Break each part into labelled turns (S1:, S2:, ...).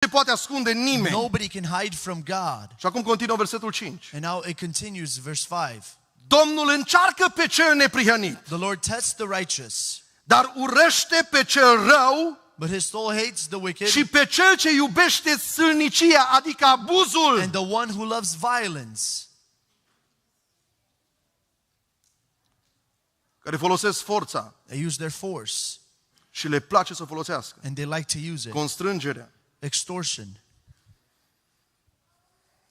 S1: se poate ascunde nimeni.
S2: Nobody can hide from God.
S1: Și acum continuă versetul 5.
S2: And now it continues, verse 5.
S1: Domnul încearcă pe cel neprihănit,
S2: The Lord tests the righteous,
S1: dar urăște pe cel rău
S2: but his soul hates the wicked
S1: și pe cel ce iubește sâlnicia, adică abuzul.
S2: and the one who loves violence.
S1: Care folosesc forța
S2: They use their force
S1: și le place să folosească.
S2: and they like to use it.
S1: Constrângerea.
S2: Extortion.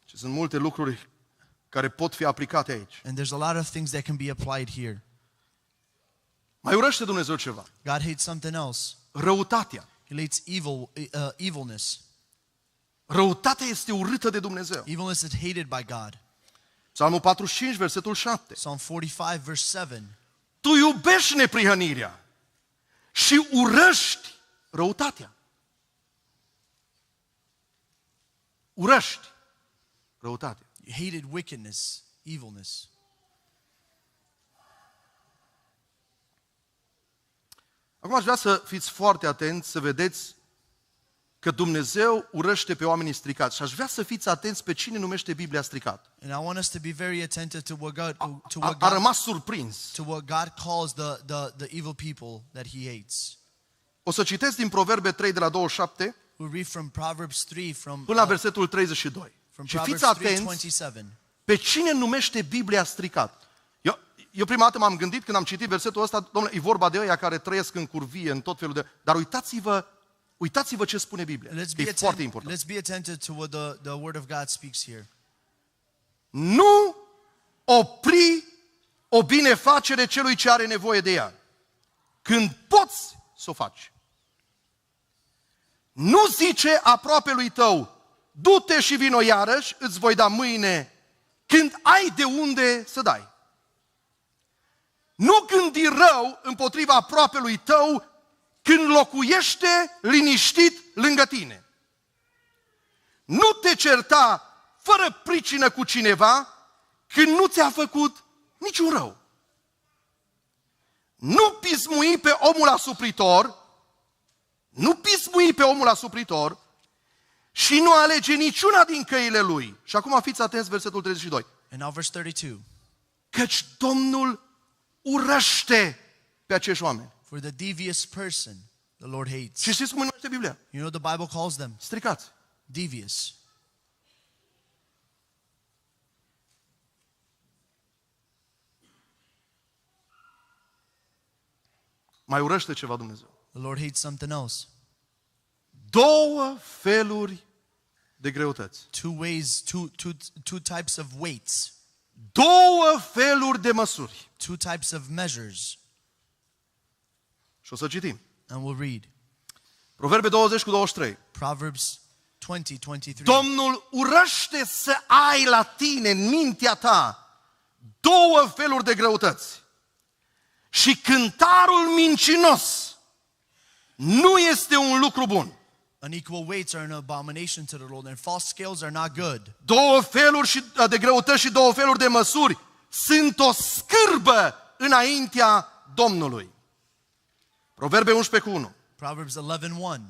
S1: Și sunt multe lucruri care pot fi aplicate aici.
S2: And there's a lot of things that can be applied here.
S1: Mai urăște Dumnezeu ceva.
S2: God hates something else.
S1: Răutatea.
S2: He hates evilness.
S1: Răutatea este urâtă de Dumnezeu.
S2: Evilness is hated by God.
S1: Psalmul 45, versetul 7.
S2: Psalm 45, verse 7.
S1: Tu iubești neprihănirea și urăști răutatea. Urăști răutatea.
S2: You hated wickedness, evilness.
S1: Acum aș vrea să fiți foarte atenți, să vedeți că Dumnezeu urăște pe oamenii stricați. Și aș vrea să fiți atenți pe cine numește Biblia stricat.
S2: And I want us to be very attentive to what
S1: A rămas surprins.
S2: God calls the evil people that he hates.
S1: O să citesc din Proverbe 3 de la 27
S2: We read from Proverbs 3
S1: până la versetul 32. Și fiți atenți pe cine numește Biblia stricat. Eu prima dată m-am gândit când am citit versetul ăsta, domnule, e vorba de ăia care trăiesc în curvie, în tot felul de... Dar uitați-vă ce spune Biblia. E foarte important.
S2: Let's be attentive to what the word of God speaks here.
S1: Nu opri o binefacere celui ce are nevoie de ea, când poți să o faci. Nu zice aproapelui tău, du-te și vino iarăși, îți voi da mâine, când ai de unde să dai. Nu gândi rău împotriva aproapelui tău când locuiește liniștit lângă tine. Nu te certa fără pricină cu cineva când nu ți-a făcut niciun rău. Nu pismui pe omul asupritor, și nu alege niciuna din căile lui. Și acum fiți atenți, versetul 32.
S2: And now verse 32.
S1: Căci Domnul urăște pe acești oameni.
S2: For the devious person, the Lord hates.
S1: Și știți cum numește Biblia?
S2: You know the Bible calls them
S1: Stricați.
S2: devious.
S1: Mai urăște ceva Dumnezeu.
S2: The Lord hates something else.
S1: Două feluri de greutăți.
S2: Two types of weights.
S1: Două feluri de măsuri.
S2: Two types of measures.
S1: Și o să citim.
S2: And we'll read.
S1: Proverbe 20 cu 23.
S2: Proverbs 20:23.
S1: Domnul urăște să ai la tine, în mintea ta, două feluri de greutăți. Și cântarul mincinos nu este un lucru bun.
S2: Unequal weights are an abomination to the Lord, and false scales are not good.
S1: Două feluri de greutăți și două feluri de măsuri sunt o scârbă înaintea Domnului. Proverbe 11 cu 1.
S2: Proverbs 11:1.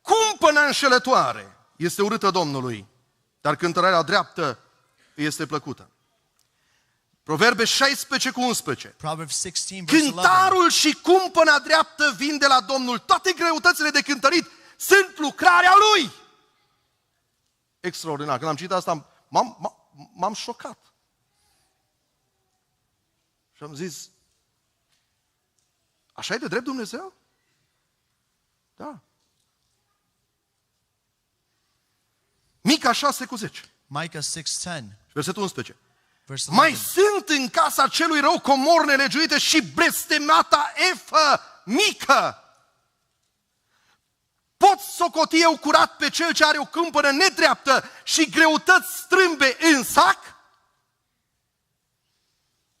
S1: Cumpăna înșelătoare este urâtă Domnului, dar cântărarea dreaptă este plăcută. Proverbe 16 cu 11.
S2: Proverbs 16 verse 11.
S1: Cântarul și cumpăna dreaptă vin de la Domnul. Toate greutățile de cântărit sunt lucrarea Lui. Extraordinar. Când am citit asta, m-am șocat. Și am zis, așa e de drept Dumnezeu? Da. Mica 6 cu 10.
S2: Micah 6:10.
S1: Versetul 11.
S2: Verse
S1: Mai
S2: 11.
S1: sunt în casa celui rău comori nelegiuite și blestemata efă mică. Pot socoti eu curat pe cel ce are o câmpănă nedreaptă și greutăți strâmbe în sac?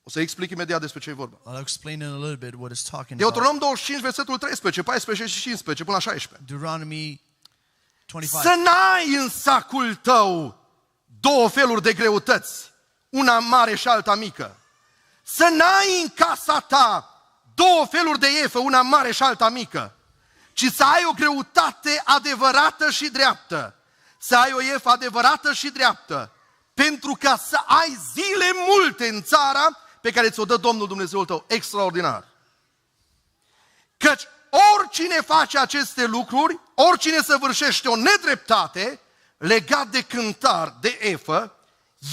S1: O să explic imediat despre ce e vorba.
S2: I'll explain in a little bit what it's talking about.
S1: Deuteronom 25, versetul 13, 14 și 15, până la 16.
S2: Deuteronomy 25.
S1: Să n-ai în sacul tău două feluri de greutăți, una mare și alta mică. Să n-ai în casa ta două feluri de efă, una mare și alta mică. ci să ai o greutate adevărată și dreaptă. Să ai o efă adevărată și dreaptă. Pentru ca să ai zile multe în țara pe care ți-o dă Domnul Dumnezeul tău. Extraordinar. Căci oricine face aceste lucruri, oricine săvârșește o nedreptate legat de cântar, de efă,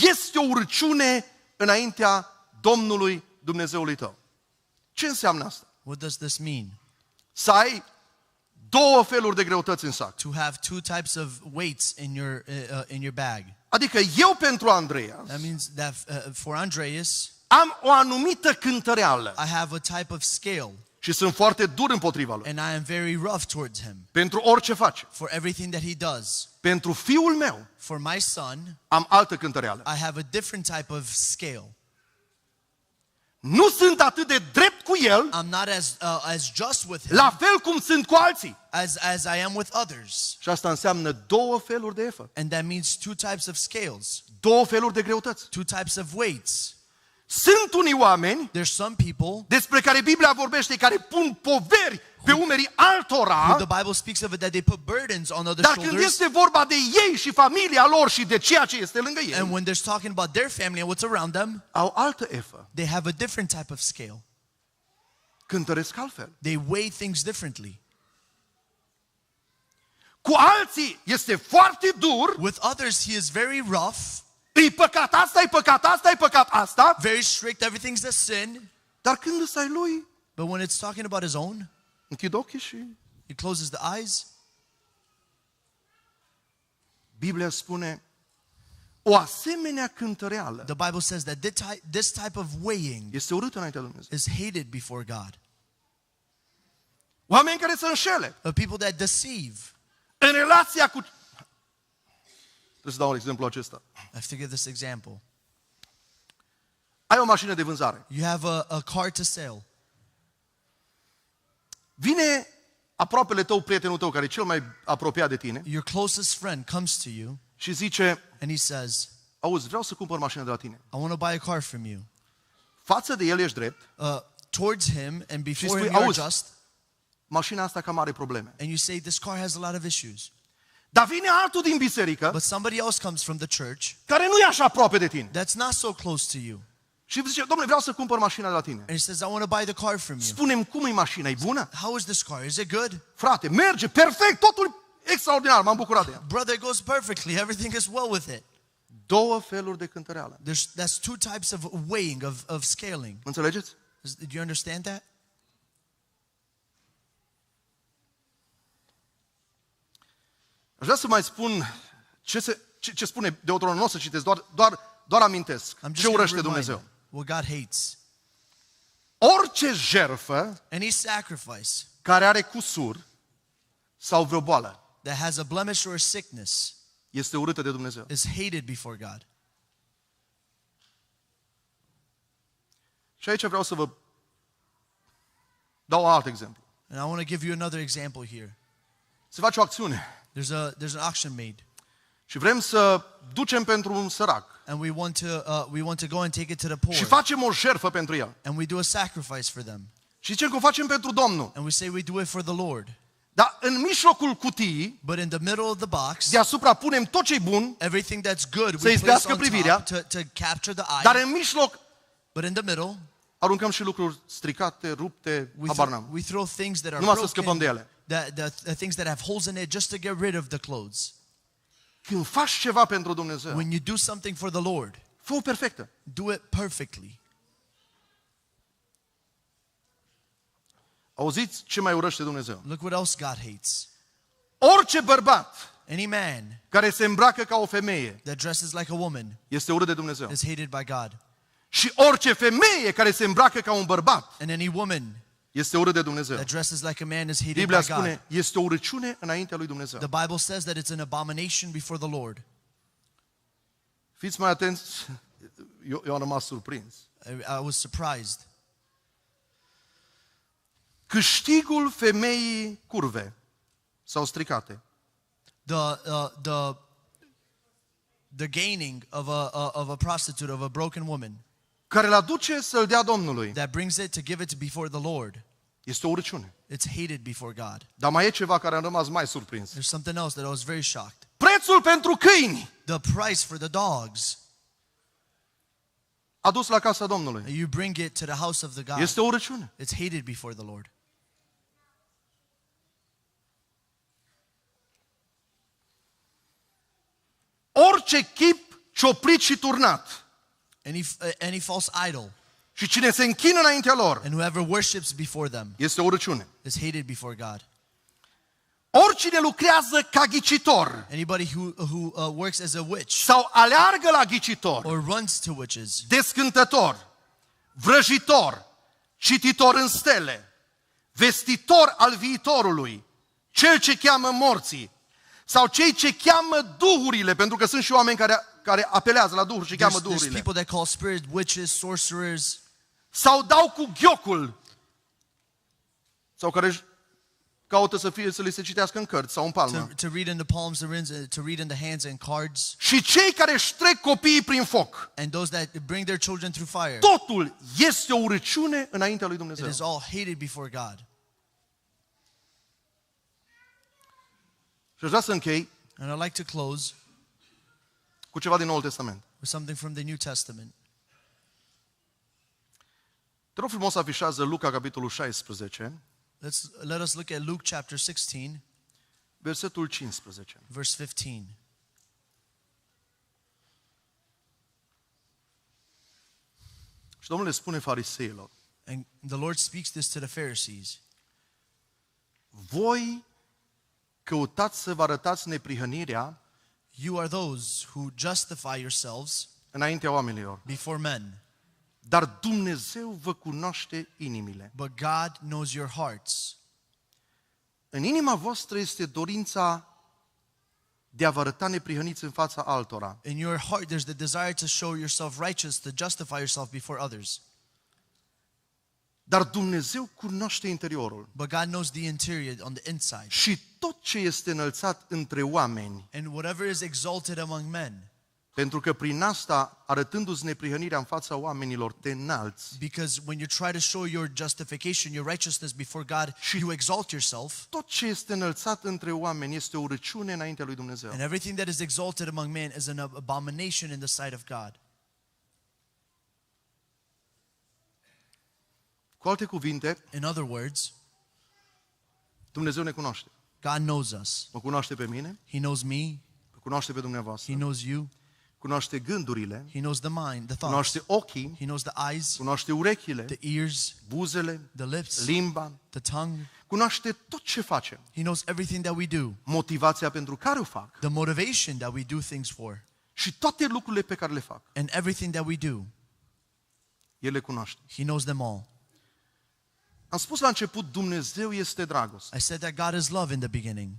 S1: este o urciune înaintea Domnului Dumnezeului tău. Ce înseamnă asta?
S2: What does this mean?
S1: Să ai două feluri de greutăți în sac.
S2: To have two types of weights in your bag.
S1: Adică eu pentru Andreea
S2: That means that for Andreas,
S1: am o anumită cântăreală
S2: I have a type of scale.
S1: și sunt foarte dur împotriva lui.
S2: And I am very rough towards him.
S1: Pentru orice face.
S2: For everything that he does.
S1: Pentru fiul meu
S2: For my son,
S1: am altă cântăreală.
S2: I have a different type of scale.
S1: Nu sunt atât de drept cu el,
S2: I'm not as just with him
S1: la fel cum sunt cu alții.
S2: as I am with others.
S1: Și asta înseamnă două feluri de efă.
S2: And that means two types of scales,
S1: Două feluri de greutăți.
S2: two types of weights.
S1: Sunt unii oameni
S2: There's some people
S1: despre care Biblia vorbește, care pun poveri pe umerii
S2: who
S1: altora,
S2: the Bible speaks of it that they put burdens on other
S1: dar când
S2: shoulders.
S1: este vorba de ei și familia lor și de ceea ce este lângă ei,
S2: And when they're talking about their family and what's around them,
S1: au altă efă.
S2: they have a different type of scale.
S1: Cântăresc altfel.
S2: They weigh things differently.
S1: Cu alții este foarte dur,
S2: With others, he is very rough,
S1: e păcat asta, e păcat asta, e păcat asta,
S2: very strict, everything's a sin.
S1: dar când îți ai lui,
S2: But when it's talking about his own,
S1: închid ochii și
S2: he closes the eyes.
S1: Biblia spune o asemenea cântăreală
S2: The Bible says that this type of weighing
S1: este urâtă înaintea lui Dumnezeu.
S2: is hated before God.
S1: Oameni care se înșele
S2: Of people that deceive.
S1: în relația cu... Trebuie să dau un exemplu acesta.
S2: I have to give this example.
S1: Ai o mașină de vânzare.
S2: You have a car to sell.
S1: Vine aproapele tău, prietenul tău, care e cel mai apropiat de tine,
S2: Your closest friend comes to you
S1: și zice,
S2: and he says,
S1: auzi, vreau să cumpăr mașină de la tine.
S2: I want to buy a car from you.
S1: Față de el ești drept,
S2: Towards him and before
S1: spui,
S2: him you're
S1: auzi,
S2: just,
S1: mașina asta cam are probleme.
S2: and you say this car has a lot of issues.
S1: Dar vine altul din biserică,
S2: But somebody else comes from the church
S1: care nu e așa aproape de tine.
S2: that's not so close to you.
S1: Și zice, domnule, vreau să cumpăr mașina de la tine.
S2: And he says, I want to buy the car from you.
S1: Spune-mi, cum e mașina? E bună?
S2: How is this car? Is it good?
S1: Frate, merge, perfect, totul e extraordinar, m-am bucurat de ea.
S2: Brother, it goes perfectly. Everything is well with it.
S1: Două feluri de cântăreală.
S2: That's two types of weighing, of scaling.
S1: Înțelegeți?
S2: Do you understand that?
S1: Aș vrea să mai spun ce spune Deuteronomul, să citesc, doar amintesc.
S2: I'm just
S1: Ce
S2: going
S1: urăște
S2: to remind
S1: Dumnezeu?
S2: what God hates.
S1: Orice jertfă
S2: Any sacrifice
S1: care are cusur sau vreo boală
S2: that has a blemish or a sickness
S1: este urâtă de Dumnezeu.
S2: is hated before God.
S1: Și aici vreau să vă dau un alt exemplu.
S2: And I want to give you another example here.
S1: Se face o acțiune
S2: There's an auction made,
S1: și vrem să ducem pentru un sărac
S2: and we want to go and take it to the poor,
S1: și facem o jertfă pentru el.
S2: and we do a sacrifice for them,
S1: Și zicem că o facem pentru Domnul.
S2: and we say we do it for the Lord.
S1: Dar în mijlocul cutiei,
S2: But in the middle of the box,
S1: deasupra punem tot ce-i bun,
S2: everything that's good
S1: Să
S2: we place
S1: izbească
S2: on
S1: privirea,
S2: top to capture the eye.
S1: dar în mijloc
S2: But in the middle,
S1: aruncăm și lucruri stricate, rupte, habar n-am.
S2: we throw things that are
S1: Numai să scăpăm de
S2: broken,
S1: ele.
S2: the things that have holes in it, just to get rid of the clothes.
S1: Când faci ceva pentru Dumnezeu,
S2: When you do something for the Lord,
S1: fă-o perfectă.
S2: do it perfectly.
S1: Auziți ce mai urăște Dumnezeu?
S2: Look what else God hates.
S1: Orice bărbat
S2: Any man
S1: care se îmbracă ca o femeie
S2: that dresses like a woman
S1: este urât de Dumnezeu.
S2: is hated by God.
S1: Și orice femeie care se îmbracă ca un bărbat
S2: And any woman
S1: este urât de Dumnezeu.
S2: that dresses like a man is hated
S1: Biblia
S2: by God.
S1: spune, este o urăciune înaintea lui Dumnezeu.
S2: The Bible says that it's an abomination before the Lord.
S1: Fiți mai atenți, eu am rămas surprins.
S2: I was surprised.
S1: Câștigul femeii curve sau stricate
S2: The gaining of a prostitute, of a broken woman,
S1: care l-aduce să-l dea Domnului
S2: that brings it to give it before the Lord,
S1: este o urăciune.
S2: It's hated before God.
S1: Dar mai e ceva care am rămas mai surprins.
S2: There's something else that I was very shocked.
S1: Prețul pentru câini
S2: The price for the dogs.
S1: adus la casa Domnului
S2: You bring it to the house of the God.
S1: este o urăciune.
S2: It's hated before the Lord.
S1: Orice chip cioplit și turnat
S2: Any false idol
S1: și cine se închină înaintea lor
S2: and whoever worships before them
S1: este o urăciune.
S2: is hated before God.
S1: Oricine lucrează ca ghicitor
S2: Anybody who works as a witch
S1: sau aleargă la ghicitor,
S2: or runs to witches,
S1: descântător, vrăjitor, cititor în stele, vestitor al viitorului, cel ce cheamă morții, sau cei ce cheamă duhurile, pentru că sunt și oameni care apelează la duhuri și cheamă
S2: there's
S1: duhurile,
S2: people that call spirit witches, sorcerers,
S1: sau dau cu ghiocul, sau care caută să li se citească în cărți sau în palmă,
S2: to read in the palms, to read in the hands and cards,
S1: și cei care își trec copiii prin foc.
S2: and those that bring their children through fire.
S1: Totul este o urăciune înaintea lui
S2: It
S1: Dumnezeu.
S2: is all hated before God.
S1: Și aș vrea să închei
S2: And I'd like to close
S1: cu ceva din Noul Testament.
S2: with something from the New Testament.
S1: Te rog frumos, afișează Luca, capitolul 16,
S2: Let us look at Luke chapter 16,
S1: versetul 15.
S2: verse 15.
S1: Și Domnul le spune fariseilor:
S2: And the Lord speaks this to the Pharisees.
S1: voi căutați să vă arătați neprihănirea
S2: You are those who justify yourselves
S1: înaintea oamenilor,
S2: before men,
S1: dar Dumnezeu vă cunoaște inimile.
S2: but God knows your hearts.
S1: În inima voastră este dorința de a vă arăta neprihăniți în fața altora,
S2: In your heart there's the desire to show yourself righteous, to justify yourself before others.
S1: dar Dumnezeu cunoaște interiorul.
S2: But God knows the interior, on the inside.
S1: Și tot ce este înălțat între oameni,
S2: And whatever is exalted among men,
S1: pentru că prin asta, arătându-ți neprihănirea în fața oamenilor, te înalți,
S2: because when you try to show your justification, your righteousness before God, you exalt yourself.
S1: tot ce este înălțat între oameni este o urăciune înaintea lui Dumnezeu.
S2: And everything that is exalted among men is an abomination in the sight of God.
S1: Cu alte cuvinte,
S2: In other words,
S1: Dumnezeu ne cunoaște.
S2: God knows us.
S1: Mă cunoaște pe mine,
S2: He knows me.
S1: mă cunoaște pe dumneavoastră,
S2: He knows you.
S1: cunoaște gândurile,
S2: He knows the mind, the thoughts.
S1: cunoaște ochii,
S2: He knows the eyes,
S1: cunoaște urechile,
S2: the ears,
S1: buzele,
S2: the lips,
S1: limba,
S2: the tongue.
S1: cunoaște tot ce facem,
S2: He knows everything that we do,
S1: motivația pentru care o fac
S2: the motivation that we do things for,
S1: și toate lucrurile pe care le fac.
S2: and everything that we do.
S1: El le cunoaște.
S2: He knows them all.
S1: Am spus la început, Dumnezeu este dragoste.
S2: I said that God is love in the beginning,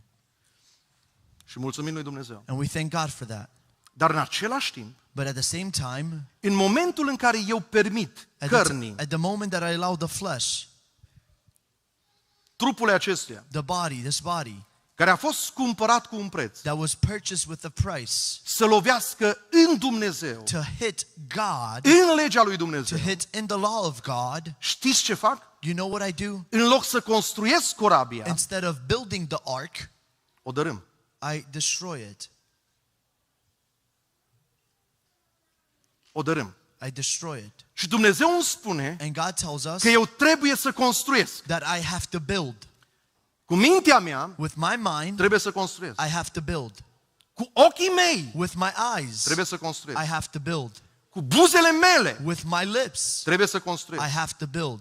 S1: Și mulțumim lui Dumnezeu.
S2: and we thank God for that.
S1: Dar în același timp,
S2: But at the same time,
S1: în momentul în care eu permit cărnii,
S2: at the moment that I allow the flesh,
S1: trupul acestuia,
S2: the body, this body,
S1: care a fost cumpărat cu un preț,
S2: that was purchased with a price,
S1: să lovească în Dumnezeu,
S2: to hit God,
S1: în legea lui
S2: to
S1: Dumnezeu.
S2: hit in the law of God,
S1: Știți ce fac?
S2: you know what I do?
S1: În loc să construiesc corabia,
S2: Instead of building the ark,
S1: o dărâm.
S2: I destroy it.
S1: O dărâm.
S2: I destroy it.
S1: Și Dumnezeu îmi spune
S2: And God tells us
S1: că eu trebuie să construiesc.
S2: that I have to build.
S1: Cu mintea mea
S2: With my mind,
S1: trebuie să construiesc.
S2: I have to build.
S1: Cu ochii mei
S2: With my eyes,
S1: trebuie să construiesc.
S2: I have to build.
S1: Cu buzele mele
S2: With my lips,
S1: trebuie să
S2: I
S1: construiesc.
S2: have to build.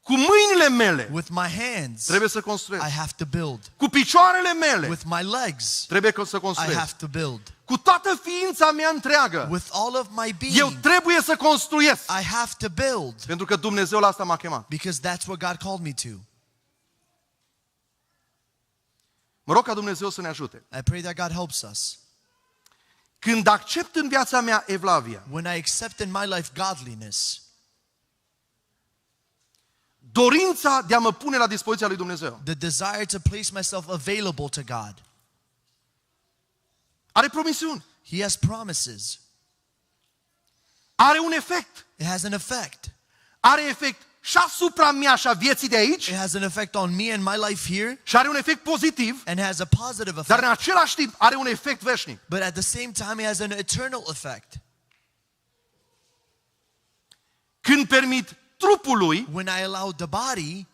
S1: Cu mâinile mele
S2: With my hands,
S1: trebuie să
S2: I
S1: construiesc.
S2: have to build.
S1: Cu picioarele mele
S2: With my legs,
S1: trebuie să
S2: I
S1: construiesc.
S2: have to build.
S1: Cu toată ființa mea întreagă,
S2: With all of my
S1: eu
S2: being,
S1: trebuie să construiesc.
S2: I have to build.
S1: Pentru că Dumnezeu la asta m-a chemat.
S2: Because that's what God called me to.
S1: Mă rog ca Dumnezeu să ne ajute.
S2: I pray that God helps us.
S1: Când accept în viața mea evlavia,
S2: When I accept in my life godliness,
S1: dorința de a mă pune la dispoziția lui Dumnezeu,
S2: the desire to place myself available to God,
S1: are promisiuni,
S2: He has promises.
S1: are un efect,
S2: It has an effect.
S1: are efect și asupra mea și a vieții de aici.
S2: It has an effect on me and my life here.
S1: Și are un efect pozitiv.
S2: And has a positive effect.
S1: Dar în același timp are un efect veșnic.
S2: But at the same time it has an eternal effect.
S1: Când permit trupului
S2: When I allow the body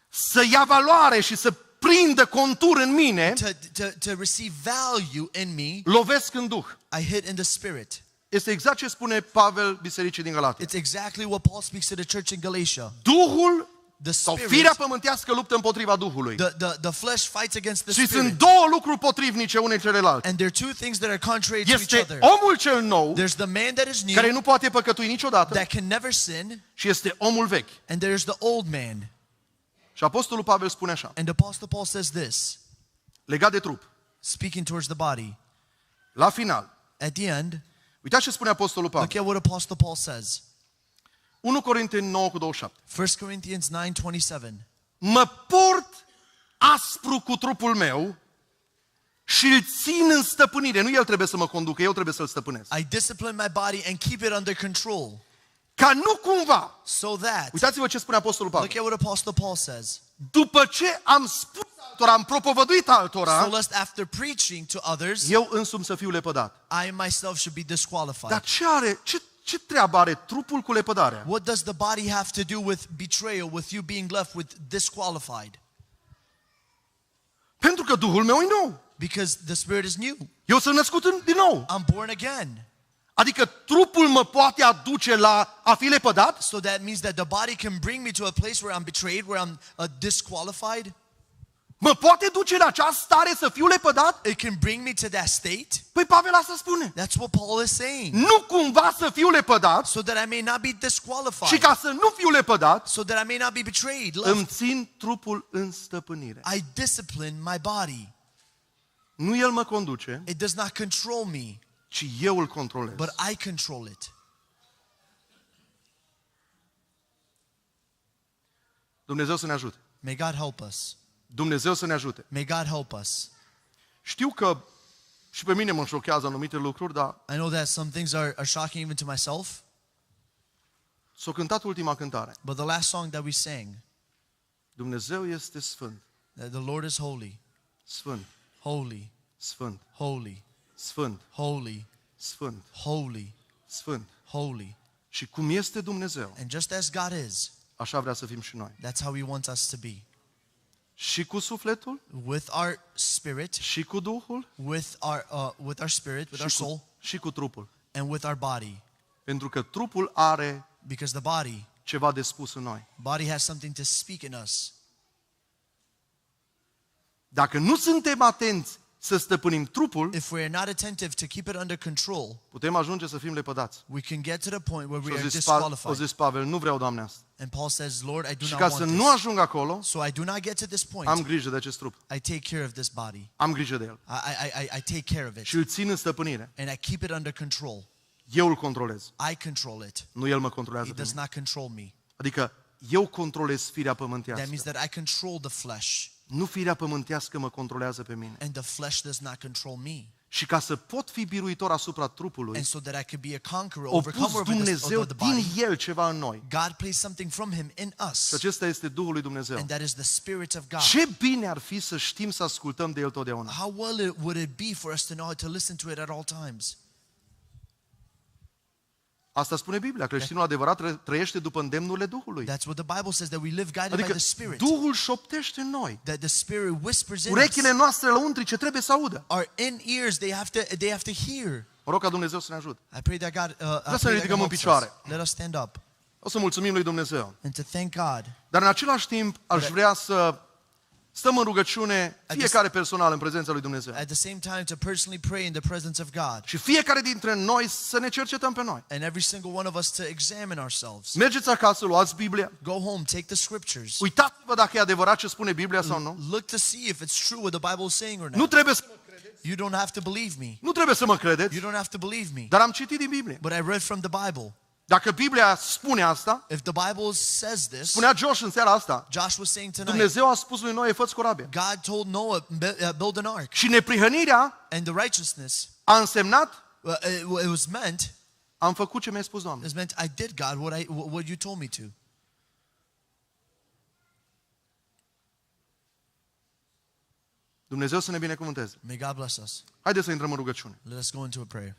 S1: să ia valoare și să prindă contur în mine,
S2: to receive value in me,
S1: lovesc în Duh.
S2: I hit in the Spirit.
S1: Este exact ce spune Pavel bisericii din Galatia.
S2: It's exactly what Paul speaks to the church in Galatia.
S1: Duhul
S2: The
S1: sau
S2: spirit,
S1: firea pământească luptă împotriva Duhului.
S2: the flesh fights against the
S1: Și
S2: spirit.
S1: sunt două lucruri potrivnice unei celelalte.
S2: And there are two things that are contrary to each
S1: Este
S2: other.
S1: omul cel nou,
S2: There's the man that is new,
S1: care nu poate păcătui niciodată,
S2: that can never sin,
S1: și este omul vechi.
S2: and there's the old man.
S1: Și apostolul Pavel spune așa,
S2: And the Apostle Paul says this,
S1: legat de trup.
S2: speaking towards the body.
S1: La final,
S2: At the end,
S1: uitați ce spune apostolul
S2: look
S1: Pavel.
S2: at what Apostle Paul says.
S1: 1 Corinteni 9:27.
S2: 1 Corinthians 9:27.
S1: Mă port aspru cu trupul meu și îl țin în stăpânire. Nu el trebuie să mă conducă, eu trebuie să-l stăpânesc.
S2: I discipline my body and keep it under control,
S1: Ca nu cumva,
S2: so that,
S1: uitați-vă ce spune apostolul
S2: look
S1: Pavel.
S2: at what Apostle Paul says.
S1: După ce am spus altora, am propovăduit altora,
S2: So lest after preaching to others,
S1: eu însumi să fiu lepădat.
S2: I myself should be disqualified.
S1: Dar ce treabă are trupul cu lepădarea?
S2: What does the body have to do with betrayal, with you being left with disqualified?
S1: Pentru că Duhul meu e nou.
S2: Because the Spirit is new.
S1: Eu sunt născut din nou.
S2: I'm born again.
S1: Adică trupul mă poate aduce la a fi lepădat?
S2: So that means that the body can bring me to a place where I'm betrayed, where I'm disqualified.
S1: Mă poate duce în această stare să fiu lepădat?
S2: It can bring me to that state.
S1: Păi Pavel asta spune.
S2: That's what Paul is saying.
S1: Nu cumva să fiu lepădat
S2: So that I may not be
S1: și
S2: disqualified.
S1: ca să nu fiu lepădat,
S2: So that I may not be betrayed.
S1: îmi
S2: Left.
S1: țin trupul în stăpânire.
S2: I discipline my body.
S1: Nu el mă conduce,
S2: It does not control me,
S1: ci eu îl controlez.
S2: but I control it.
S1: Dumnezeu să ne ajute.
S2: May God help us.
S1: Dumnezeu să ne ajute.
S2: May God help us.
S1: Știu că și pe mine mă șochează anumite lucruri, dar
S2: I know that some things are shocking even to myself,
S1: s-a cântat ultima cântare.
S2: but the last song that we sang,
S1: Dumnezeu este sfânt,
S2: that the Lord is holy,
S1: sfânt,
S2: holy,
S1: sfânt,
S2: holy,
S1: sfânt,
S2: holy,
S1: sfânt,
S2: holy,
S1: sfânt.
S2: holy.
S1: Și cum este Dumnezeu,
S2: And just as God is,
S1: așa vrea să fim și noi.
S2: that's how He wants us to be.
S1: Și cu sufletul,
S2: With our spirit,
S1: și cu Duhul,
S2: with our spirit, with our soul,
S1: și cu trupul.
S2: and with our body.
S1: Pentru că trupul are
S2: Because the
S1: ceva de spus în noi.
S2: body has something to speak in us.
S1: Dacă nu suntem atenți să stăpânim trupul,
S2: If we're not attentive to keep it under control,
S1: putem ajunge să fim lepădați.
S2: we can get to the point where
S1: Și
S2: we are
S1: o
S2: disqualified.
S1: zis Pavel, nu vreau, Doamne, asta.
S2: And Paul says, Lord, I do
S1: Și
S2: not
S1: ca să
S2: want
S1: nu
S2: this.
S1: ajung acolo,
S2: So I do not get to this
S1: am
S2: point.
S1: grijă de acest trup.
S2: I take care of this body.
S1: Am grijă de el.
S2: I take care of it.
S1: Și îl țin în stăpânire.
S2: And I keep it under control.
S1: Eu îl controlez.
S2: I control it.
S1: Nu el mă controlează
S2: He
S1: pe
S2: does
S1: mine.
S2: not control me.
S1: Adică eu controlez firea
S2: That means
S1: pământească.
S2: that I control the flesh.
S1: Nu firea pământească mă controlează pe mine.
S2: And the flesh does not control me.
S1: Și ca să pot fi biruitor asupra trupului,
S2: And so that I could be a conqueror,
S1: a
S2: overcomer
S1: pus
S2: over
S1: Dumnezeu
S2: the
S1: din
S2: body.
S1: el ceva în noi.
S2: God placed something from Him in
S1: Și
S2: us.
S1: acesta este Duhul lui Dumnezeu.
S2: And that is the Spirit of God.
S1: Ce bine ar fi să știm să ascultăm de el totdeauna.
S2: How well would it be for us to know how to listen to it at all times?
S1: Asta spune Biblia. Creștinul adevărat trăiește după îndemnurile Duhului.
S2: That's what the Bible says, that we live guided by
S1: Adică
S2: the Spirit.
S1: Duhul șoptește în noi.
S2: That the Spirit whispers in us.
S1: Urechile noastre lăuntrice trebuie să audă.
S2: Our in ears, they have to hear.
S1: Mă rog ca Dumnezeu să ne ajute.
S2: I pray that God,
S1: să ne ridicăm în picioare.
S2: Let us stand up
S1: O să mulțumim lui Dumnezeu.
S2: and to thank God.
S1: Dar în același timp aș vrea să stăm în rugăciune fiecare personal în prezența lui Dumnezeu.
S2: At the same time, to personally pray in the presence of God.
S1: Și fiecare dintre noi să ne cercetăm pe noi.
S2: And every single one of us to examine ourselves.
S1: Mergeți acasă, luați Biblia.
S2: Go home, take the scriptures.
S1: Uitați-vă dacă e adevărat ce spune Biblia sau nu.
S2: Look to see if it's true what the Bible is saying or
S1: Nu
S2: not.
S1: trebuie să mă credeți.
S2: You don't have to believe me.
S1: Nu trebuie să mă credeți.
S2: You don't have to believe me.
S1: Dar am citit din Biblie.
S2: But I read from the Bible.
S1: Dacă Biblia spune asta,
S2: If the Bible says this,
S1: spunea Josh în seara asta,
S2: Josh was saying tonight,
S1: Dumnezeu a spus lui Noe, fă-ți corabia.
S2: God told Noah, build an ark.
S1: Și neprihănirea
S2: And the righteousness,
S1: a însemnat,
S2: it was meant,
S1: am făcut ce mi-ai spus, Doamne.
S2: I did, God, what you told me to.
S1: Dumnezeu să ne binecuvânteze.
S2: May God bless us.
S1: Haideți să intrăm în rugăciune.
S2: Let us go into a prayer.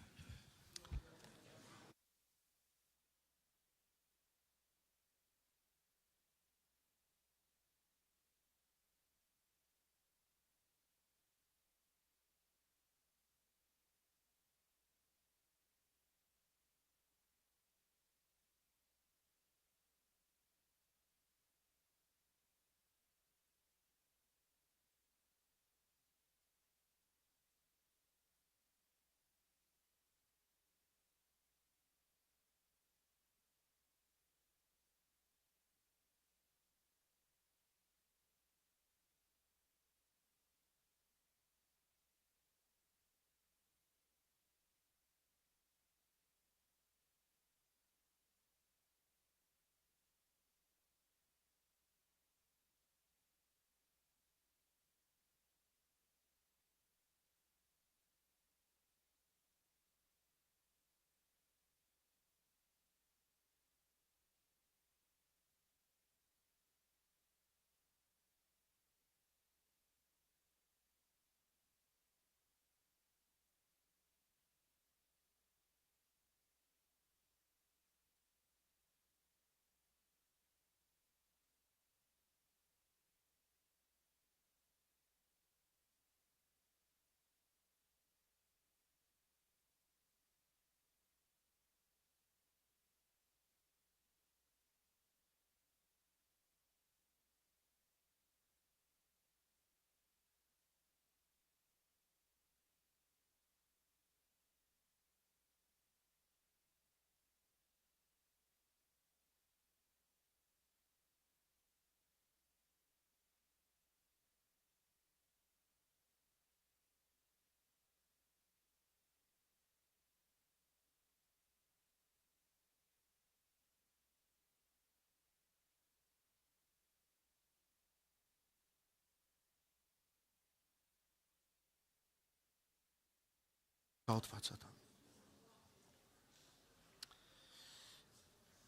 S1: Caut fața ta.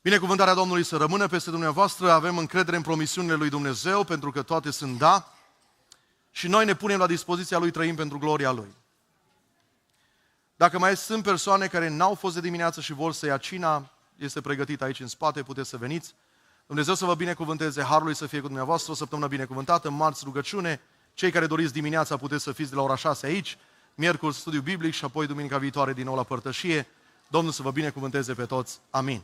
S1: Binecuvântarea Domnului să rămână peste dumneavoastră. Avem încredere în promisiunile lui Dumnezeu, pentru că toate sunt da. Și noi ne punem la dispoziția Lui, trăim pentru gloria Lui. Dacă mai sunt persoane care n-au fost de dimineață și vor să ia cina, este pregătită aici în spate, puteți să veniți. Dumnezeu să vă binecuvânteze, harul Lui să fie cu dumneavoastră, o săptămână binecuvântată, marți rugăciune. Cei care doriți dimineața puteți să fiți de la ora 6 aici, miercuri studiu biblic și apoi duminica viitoare din nou la părtășie. Domnul să vă binecuvânteze pe toți. Amin.